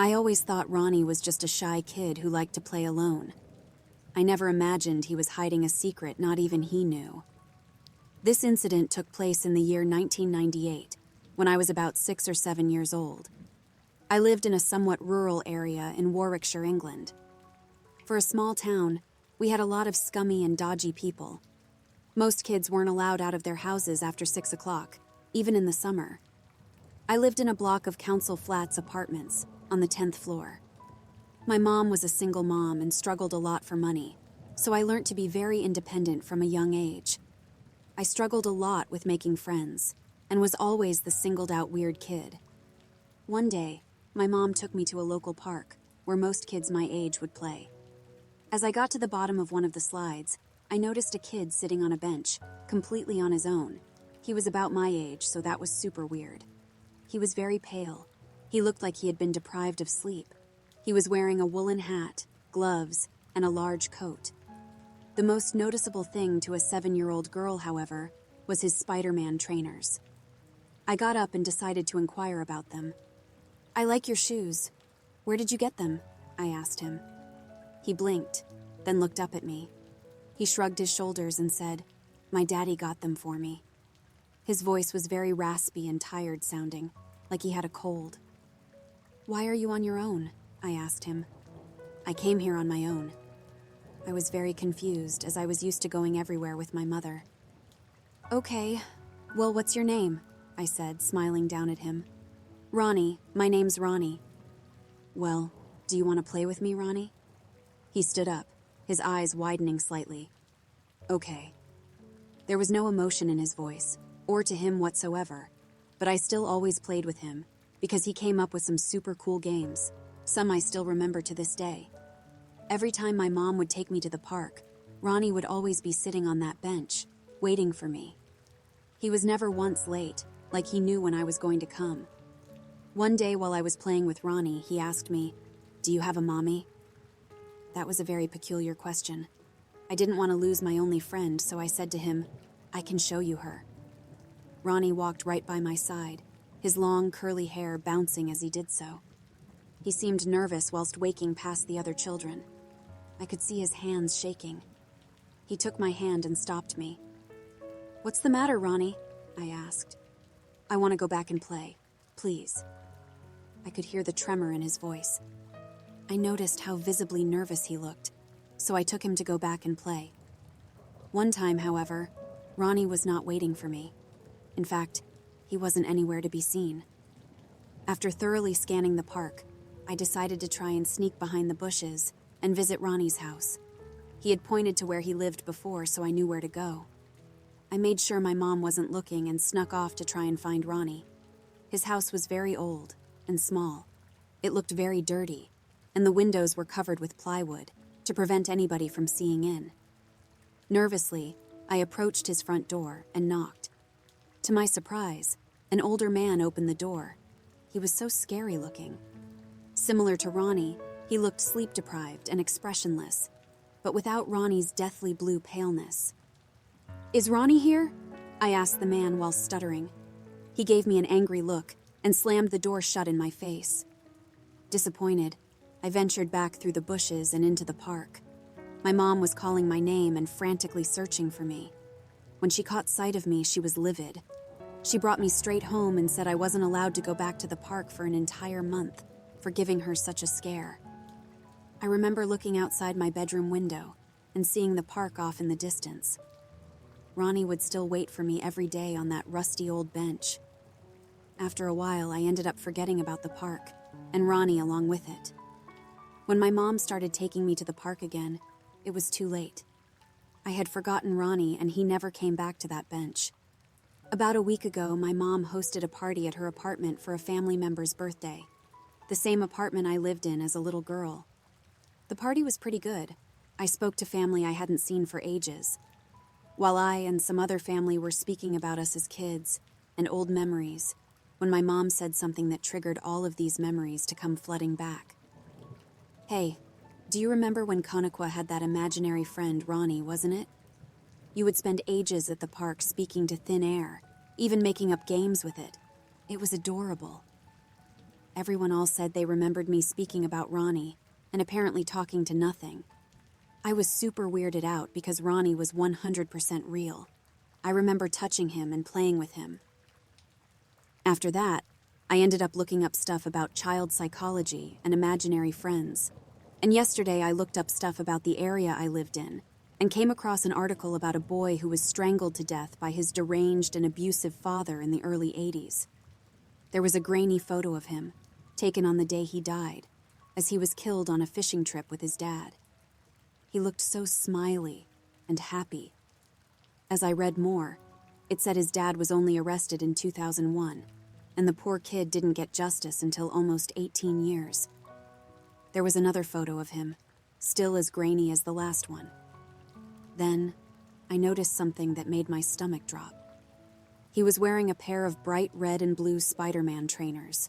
I always thought Ronnie was just a shy kid who liked to play alone. I never imagined he was hiding a secret not even he knew. This incident took place in the year 1998, when I was about 6 or 7 years old. I lived in a somewhat rural area in Warwickshire, England. For a small town, we had a lot of scummy and dodgy people. Most kids weren't allowed out of their houses after 6 o'clock, even in the summer. I lived in a block of council flats apartments on the 10th floor. My mom was a single mom and struggled a lot for money, so I learned to be very independent from a young age. I struggled a lot with making friends, and was always the singled-out weird kid. One day, my mom took me to a local park, where most kids my age would play. As I got to the bottom of one of the slides, I noticed a kid sitting on a bench, completely on his own. He was about my age, so that was super weird. He was very pale. He looked like he had been deprived of sleep. He was wearing a woolen hat, gloves, and a large coat. The most noticeable thing to a 7-year-old girl, however, was his Spider-Man trainers. I got up and decided to inquire about them. "I like your shoes. Where did you get them?" I asked him. He blinked, then looked up at me. He shrugged his shoulders and said, "My daddy got them for me." His voice was very raspy and tired sounding, like he had a cold. "Why are you on your own?" I asked him. "I came here on my own." I was very confused, as I was used to going everywhere with my mother. "Okay, well, what's your name?" I said, smiling down at him. "Ronnie, my name's Ronnie." "Well, do you want to play with me, Ronnie?" He stood up, his eyes widening slightly. "Okay." There was no emotion in his voice, or to him whatsoever, but I still always played with him, because he came up with some super cool games, some I still remember to this day. Every time my mom would take me to the park, Ronnie would always be sitting on that bench, waiting for me. He was never once late, like he knew when I was going to come. One day while I was playing with Ronnie, he asked me, "Do you have a mommy?" That was a very peculiar question. I didn't want to lose my only friend, so I said to him, "I can show you her." Ronnie walked right by my side, his long curly hair bouncing as he did so. He seemed nervous whilst waking past the other children. I could see his hands shaking. He took my hand and stopped me. "What's the matter, Ronnie?" I asked. "I want to go back and play. Please." I could hear the tremor in his voice. I noticed how visibly nervous he looked, so I took him to go back and play. One time, however, Ronnie was not waiting for me. In fact, he wasn't anywhere to be seen. After thoroughly scanning the park, I decided to try and sneak behind the bushes and visit Ronnie's house. He had pointed to where he lived before, so I knew where to go. I made sure my mom wasn't looking and snuck off to try and find Ronnie. His house was very old and small. It looked very dirty, and the windows were covered with plywood to prevent anybody from seeing in. Nervously, I approached his front door and knocked. To my surprise, an older man opened the door. He was so scary looking. Similar to Ronnie, he looked sleep-deprived and expressionless, but without Ronnie's deathly blue paleness. "Is Ronnie here?" I asked the man while stuttering. He gave me an angry look and slammed the door shut in my face. Disappointed, I ventured back through the bushes and into the park. My mom was calling my name and frantically searching for me. When she caught sight of me, she was livid. She brought me straight home and said I wasn't allowed to go back to the park for an entire month for giving her such a scare. I remember looking outside my bedroom window and seeing the park off in the distance. Ronnie would still wait for me every day on that rusty old bench. After a while, I ended up forgetting about the park, and Ronnie along with it. When my mom started taking me to the park again, it was too late. I had forgotten Ronnie, and he never came back to that bench. About a week ago, my mom hosted a party at her apartment for a family member's birthday, the same apartment I lived in as a little girl. The party was pretty good. I spoke to family I hadn't seen for ages. While I and some other family were speaking about us as kids and old memories, when my mom said something that triggered all of these memories to come flooding back. "Hey, do you remember when Konniqua had that imaginary friend, Ronnie, wasn't it? You would spend ages at the park speaking to thin air, even making up games with it. It was adorable." Everyone all said they remembered me speaking about Ronnie, and apparently talking to nothing. I was super weirded out because Ronnie was 100% real. I remember touching him and playing with him. After that, I ended up looking up stuff about child psychology and imaginary friends. And yesterday I looked up stuff about the area I lived in and came across an article about a boy who was strangled to death by his deranged and abusive father in the early 80s. There was a grainy photo of him, taken on the day he died, as he was killed on a fishing trip with his dad. He looked so smiley and happy. As I read more, it said his dad was only arrested in 2001, and the poor kid didn't get justice until almost 18 years. There was another photo of him, still as grainy as the last one. Then, I noticed something that made my stomach drop. He was wearing a pair of bright red and blue Spider-Man trainers,